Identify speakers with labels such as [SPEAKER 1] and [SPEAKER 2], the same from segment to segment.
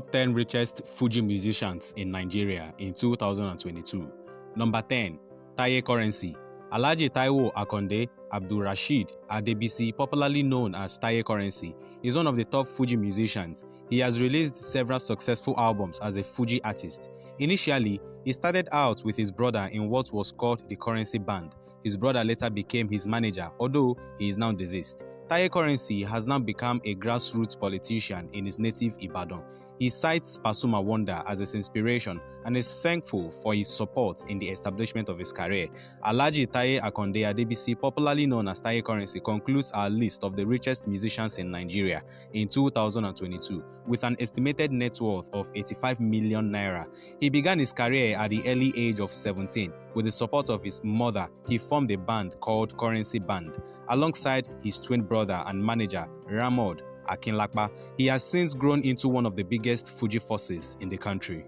[SPEAKER 1] Top 10 richest Fuji musicians in Nigeria in 2022. Number 10. Taye Currency. Alhaji Taiwo Akonde Abdulrasheed Adebisi, popularly known as Taye Currency, is one of the top Fuji musicians. He has released several successful albums as a Fuji artist. Initially, he started out with his brother in what was called the Currency Band. His brother later became his manager, although he is now deceased. Taye Currency has now become a grassroots politician in his native Ibadan. He cites PASUMA Wonder as his inspiration and is thankful for his support in the establishment of his career. Alhaji Taye Akonde Adebisi, popularly known as Taye Currency, concludes our list of the richest musicians in Nigeria in 2022 with an estimated net worth of 85 million naira. He began his career at the early age of 17. With the support of his mother, he formed a band called Currency Band. Alongside his twin brother and manager, Ramod Akinlakpa, he has since grown into one of the biggest Fuji forces in the country.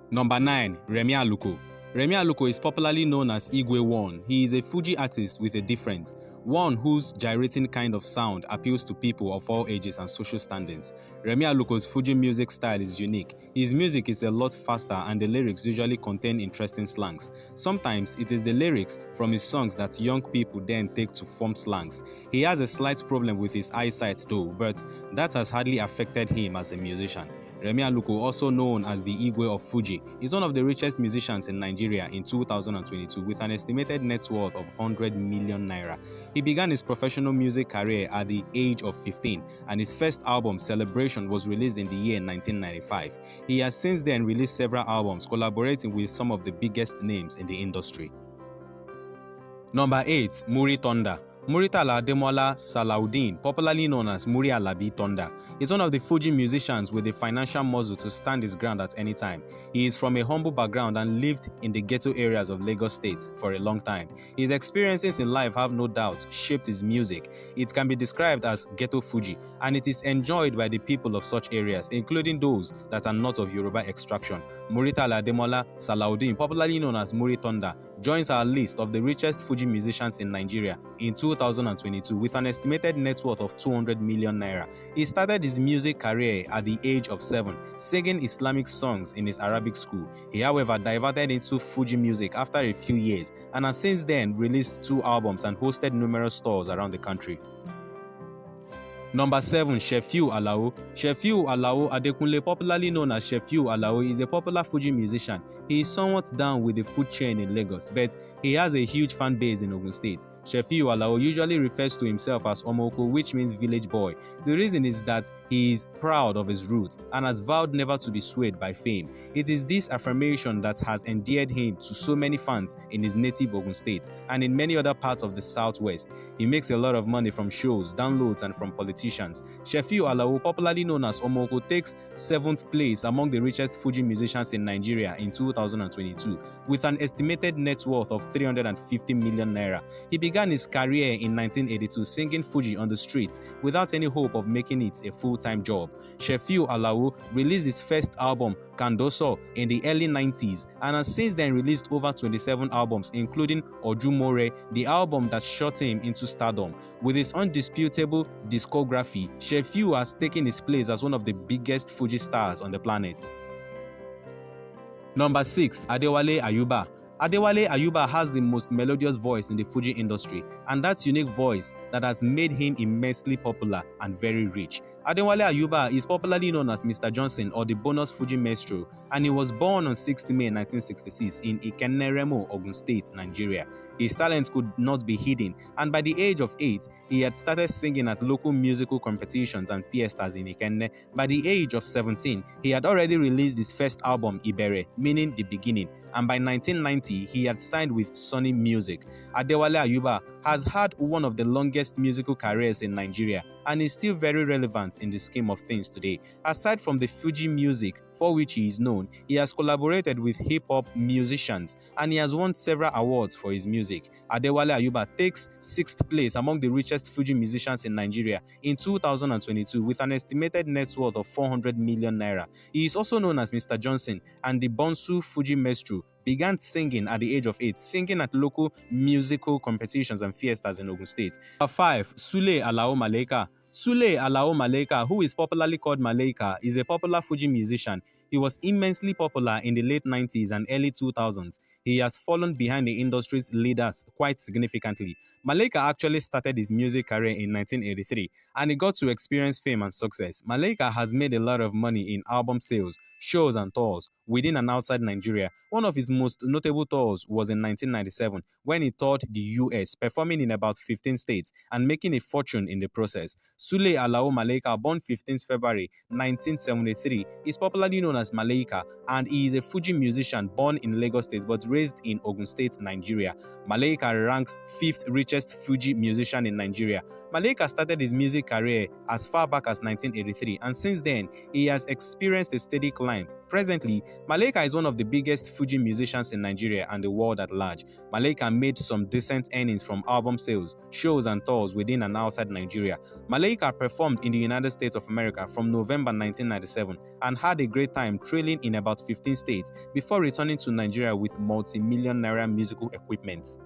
[SPEAKER 1] Number 9. Remi Aluko. Remi Aluko is popularly known as Igwe One. He is a Fuji artist with a difference, one whose gyrating kind of sound appeals to people of all ages and social standings. Remi Aluko's Fuji music style is unique. His music is a lot faster and the lyrics usually contain interesting slangs. Sometimes it is the lyrics from his songs that young people then take to form slangs. He has a slight problem with his eyesight though, but that has hardly affected him as a musician. Remi Aluko, also known as the Igwe of Fuji, is one of the richest musicians in Nigeria in 2022 with an estimated net worth of 100 million naira. He began his professional music career at the age of 15 and his first album, Celebration, was released in the year 1995. He has since then released several albums collaborating with some of the biggest names in the industry. Number 8. MURI Thunder. Muritala Ademola Salaudeen, popularly known as Muri Alabi Thunder, is one of the Fuji musicians with the financial muscle to stand his ground at any time. He is from a humble background and lived in the ghetto areas of Lagos State for a long time. His experiences in life have no doubt shaped his music. It can be described as ghetto Fuji, and it is enjoyed by the people of such areas, including those that are not of Yoruba extraction. Muritala Ademola Salaudeen, popularly known as Muri Thunder, joins our list of the richest Fuji musicians in Nigeria in 2022 with an estimated net worth of 200 million naira. He started his music career at the age of 7, singing Islamic songs in his Arabic school. He, however, diverted into Fuji music after a few years and has since then released 2 albums and hosted numerous tours around the country. Number 7. Shefiu Alao. Shefiu Alao Adekunle, popularly known as Shefiu Alao, is a popular Fuji musician. He is somewhat down with the food chain in Lagos, but he has a huge fan base in Ogun State. Shefiu Alao usually refers to himself as Omoko, which means village boy. The reason is that he is proud of his roots and has vowed never to be swayed by fame. It is this affirmation that has endeared him to so many fans in his native Ogun State and in many other parts of the southwest. He makes a lot of money from shows, downloads, and from politicians. Shefiu Alao, popularly known as Omoko, takes 7th place among the richest Fuji musicians in Nigeria in 2022 with an estimated net worth of 350 million naira. He began his career in 1982 singing Fuji on the streets without any hope of making it a full-time job. Shefiu Alao released his first album, Kandoso, in the early 90s and has since then released over 27 albums, including Ojumore, the album that shot him into stardom. With his undisputable discography, Shefiu has taken his place as one of the biggest Fuji stars on the planet. Number 6. ADEWALE AYUBA. ADEWALE AYUBA has the most melodious voice in the Fuji industry, and that unique voice that has made him immensely popular and very rich. ADEWALE AYUBA is popularly known as Mr. Johnson or the Bonus Fuji Maestro, and he was born on 6th May 1966 in Ikeneremo, Ogun State, Nigeria. His talents could not be hidden, and by the age of 8, he had started singing at local musical competitions and fiestas in Ikenne. By the age of 17, he had already released his first album, Ibere, meaning the beginning, and by 1990, he had signed with Sony Music. ADEWALE AYUBA has had one of the longest musical careers in Nigeria and is still very relevant in the scheme of things today. Aside from the Fuji music, for which he is known, he has collaborated with hip-hop musicians and he has won several awards for his music. ADEWALE AYUBA takes 6th place among the richest Fuji musicians in Nigeria in 2022 with an estimated net worth of 400 million naira. He is also known as Mr. Johnson, and the Bonsu Fuji Maestro began singing at the age of 8, singing at local musical competitions and fiestas in Ogun State. Number 5. Sule Alao Maleka. Sule Alao Malaika, who is popularly called Malaika, is a popular Fuji musician. He was immensely popular in the late 90s and early 2000s. He has fallen behind the industry's leaders quite significantly. Malaika actually started his music career in 1983 and he got to experience fame and success. Malaika has made a lot of money in album sales, shows and tours within and outside Nigeria. One of his most notable tours was in 1997 when he toured the US, performing in about 15 states and making a fortune in the process. Sule Alao Malaika, born 15th February 1973, is popularly known as Malaika and he is a Fuji musician born in Lagos State but raised in Ogun State, Nigeria. Malaika ranks 5th richest Fuji musician in Nigeria. Malaika started his music career as far back as 1983 and since then he has experienced a steady climb. Presently, Malaika is one of the biggest Fuji musicians in Nigeria and the world at large. Malaika made some decent earnings from album sales, shows and tours within and outside Nigeria. Malaika performed in the United States of America from November 1997 and had a great time trailing in about 15 states before returning to Nigeria with multi-million naira musical equipment.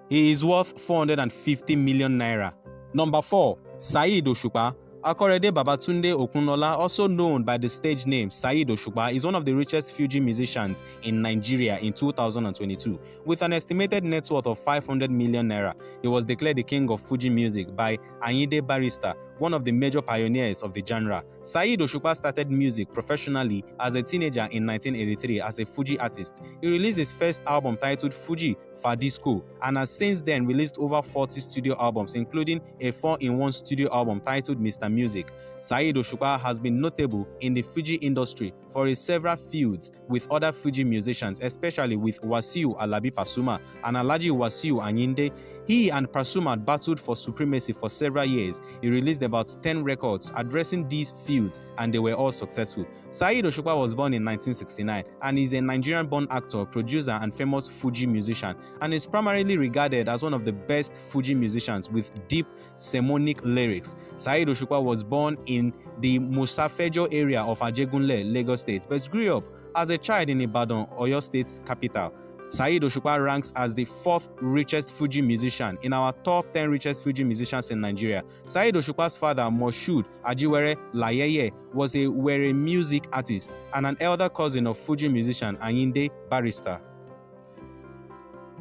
[SPEAKER 1] He is worth 450 million naira. Number 4. Saheed Osupa. Akorede Babatunde Okunola, also known by the stage name Saheed Osupa, is one of the richest Fuji musicians in Nigeria in 2022. With an estimated net worth of 500 million naira, he was declared the king of Fuji music by Ayinde Barrister, one of the major pioneers of the genre. Saheed Osupa started music professionally as a teenager in 1983 as a Fuji artist. He released his first album titled Fuji Fadisco and has since then released over 40 studio albums, including a 4-in-1 studio album titled Mr. Music. Saheed Osupa has been notable in the Fuji industry for his several feuds with other Fuji musicians, especially with Wasiu Alabi PASUMA and Alhaji Wasiu Ayinde. He and PASUMA battled for supremacy for several years. He released about 10 records addressing these feuds and they were all successful. Saheed Osupa was born in 1969 and is a Nigerian-born actor, producer and famous Fuji musician and is primarily regarded as one of the best Fuji musicians with deep sermonic lyrics. Saheed Osupa was born in the Musafejo area of Ajegunle, Lagos State, but grew up as a child in Ibadan, Oyo State's capital. Saheed Osupa ranks as the 4th richest Fuji musician in our top 10 richest Fuji musicians in Nigeria. Saheed Osupa's father, Moshood Ajiwere Layeye, was a were music artist and an elder cousin of Fuji musician Ayinde Barrister.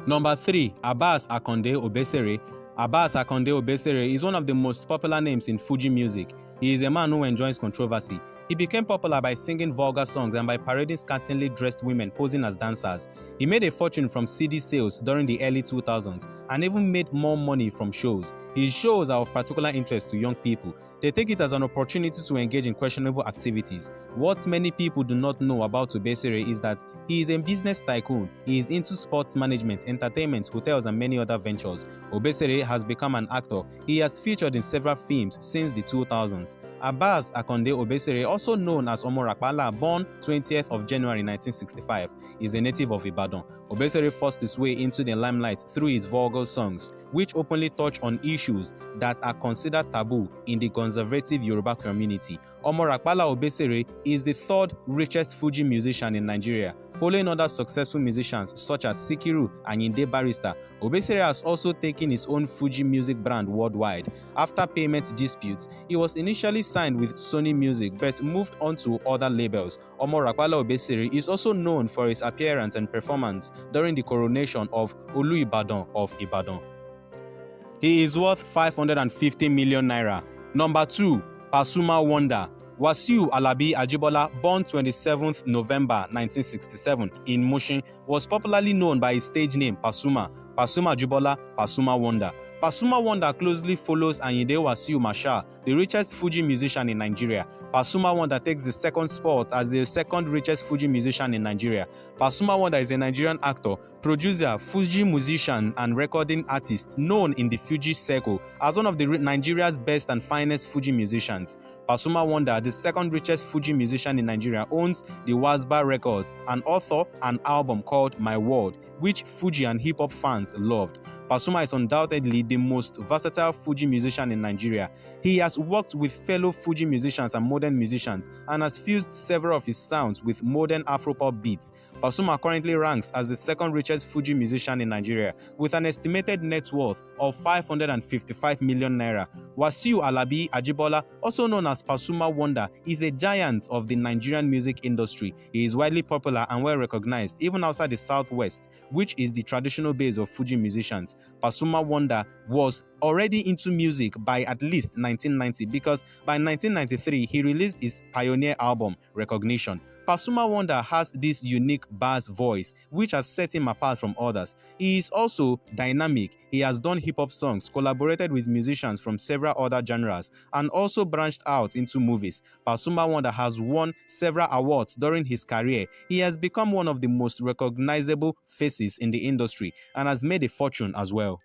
[SPEAKER 1] Number 3. Abbas Akande Obesere. Abbas Akande Obesere is one of the most popular names in Fuji music. He is a man who enjoys controversy. He became popular by singing vulgar songs and by parading scantily dressed women posing as dancers. He made a fortune from CD sales during the early 2000s and even made more money from shows. His shows are of particular interest to young people. They take it as an opportunity to engage in questionable activities. What many people do not know about Obesere is that he is a business tycoon. He is into sports management, entertainment, hotels, and many other ventures. Obesere has become an actor. He has featured in several films since the 2000s. Abbas Akande Obesere, also known as Omorakpala, born 20th of January 1965, is a native of Ibadan. Obesere forced his way into the limelight through his vulgar songs, which openly touch on issues that are considered taboo in the conservative Yoruba community. Omorakpala Obesere is the 3rd richest Fuji musician in Nigeria, following other successful musicians such as Sikiru and Ayinde Barrister. Obesere has also taken his own Fuji music brand worldwide. After payment disputes, he was initially signed with Sony Music but moved on to other labels. Omorakpala Obesere is also known for his appearance and performance during the coronation of Olu Ibadan of Ibadan. He is worth 550 million naira. Number 2. PASUMA Wonder. Wasiu Alabi Ajibola, born 27th November 1967 in Mushin, was popularly known by his stage name PASUMA, PASUMA Ajibola, PASUMA Wonder. PASUMA Wonder closely follows Ayinde Wasiu Marshal, the richest Fuji musician in Nigeria. PASUMA Wonder takes the 2nd spot as the 2nd richest Fuji musician in Nigeria. PASUMA Wonder is a Nigerian actor, producer, Fuji musician, and recording artist known in the Fuji circle as one of Nigeria's best and finest Fuji musicians. PASUMA Wonder, the 2nd richest Fuji musician in Nigeria, owns the Wasba Records and author an album called My World, which Fuji and hip-hop fans loved. PASUMA is undoubtedly the most versatile Fuji musician in Nigeria. He has worked with fellow Fuji musicians and modern musicians and has fused several of his sounds with modern Afropop beats. PASUMA currently ranks as the second richest Fuji musician in Nigeria with an estimated net worth of 555 million naira. Wasiu Alabi Ajibola, also known as PASUMA Wonder, is a giant of the Nigerian music industry. He is widely popular and well recognized even outside the Southwest, which is the traditional base of Fuji musicians. PASUMA Wonder was already into music by at least 1990 because by 1993 he released his pioneer album Recognition. PASUMA Wonder has this unique bass voice which has set him apart from others. He is also dynamic. He has done hip-hop songs, collaborated with musicians from several other genres, and also branched out into movies. PASUMA Wonder has won several awards during his career. He has become one of the most recognizable faces in the industry and has made a fortune as well.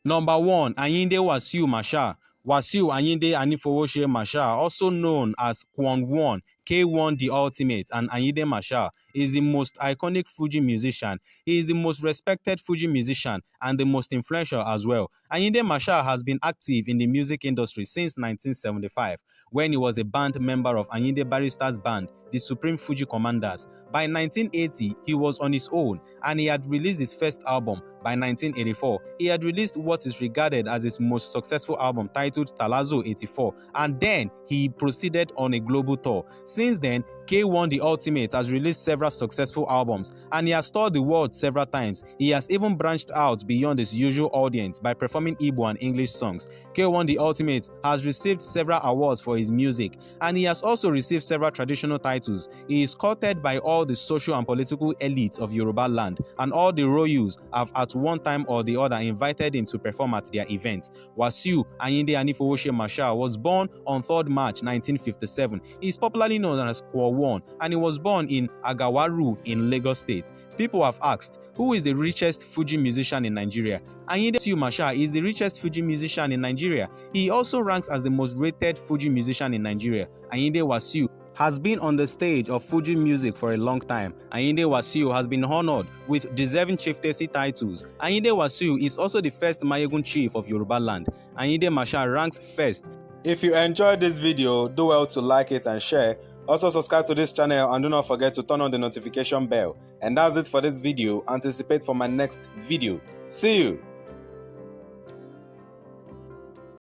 [SPEAKER 1] Number 1. Ayinde Wasiu Marshal. Wasiu Ayinde Anifowose Marshal, also known as Kwon Won, K1 The Ultimate, and Ayinde Marshal, is the most iconic Fuji musician. He is the most respected Fuji musician and the most influential as well. Ayinde Marshal has been active in the music industry since 1975, when he was a band member of Ayinde Barrister's band, the Supreme Fuji Commanders. By 1980, he was on his own and he had released his first album. By 1984, he had released what is regarded as his most successful album titled Talazo 84, and then he proceeded on a global tour. Since then, K1 The Ultimate has released several successful albums and he has toured the world several times. He has even branched out beyond his usual audience by performing Igbo and English songs. K1 The Ultimate has received several awards for his music and he has also received several traditional titles. He is courted by all the social and political elites of Yoruba land, and all the royals have at one time or the other invited him to perform at their events. Wasiu Ayinde Anifowose Marshal was born on 3rd March 1957. He is popularly known as Kwon Won, and he was born in Agawaru in Lagos State. People have asked, who is the richest Fuji musician in Nigeria? Ayinde Wasiu Marshal is the richest Fuji musician in Nigeria. He also ranks as the most rated Fuji musician in Nigeria. Ayinde Wasiu has been on the stage of Fuji music for a long time. Ayinde Wasiu has been honored with deserving chieftaincy titles. Ayinde Wasiu is also the first Mayegun chief of Yoruba land. Ayinde Marshal ranks first. If you enjoyed this video, do well to like it and share. Also subscribe to this channel and do not forget to turn on the notification bell. And that's it for this video. Anticipate for my next video. See you!